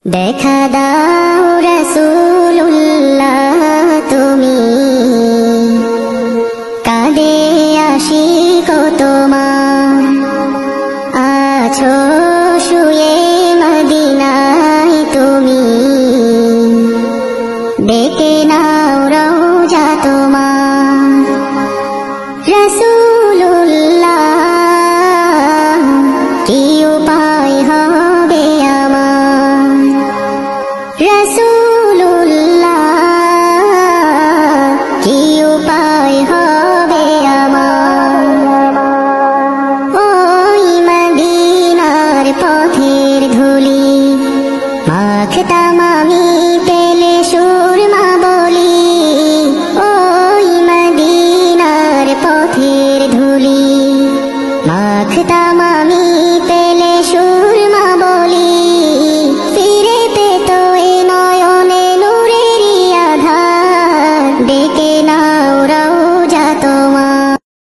দেখা দাও রাসূলুল্লাহ তুমি কাঁদে আশিক তোমার আছো শুয়ে মদিনায় তুমি ডেকে নাও রওজা তোমার রাসূলুল্লাহ কি উপায় হবে আমার রাসূলুল্লাহ কি উপায় হবে আমার ওই মদিনার পথের ধুলি মাখতাম আমি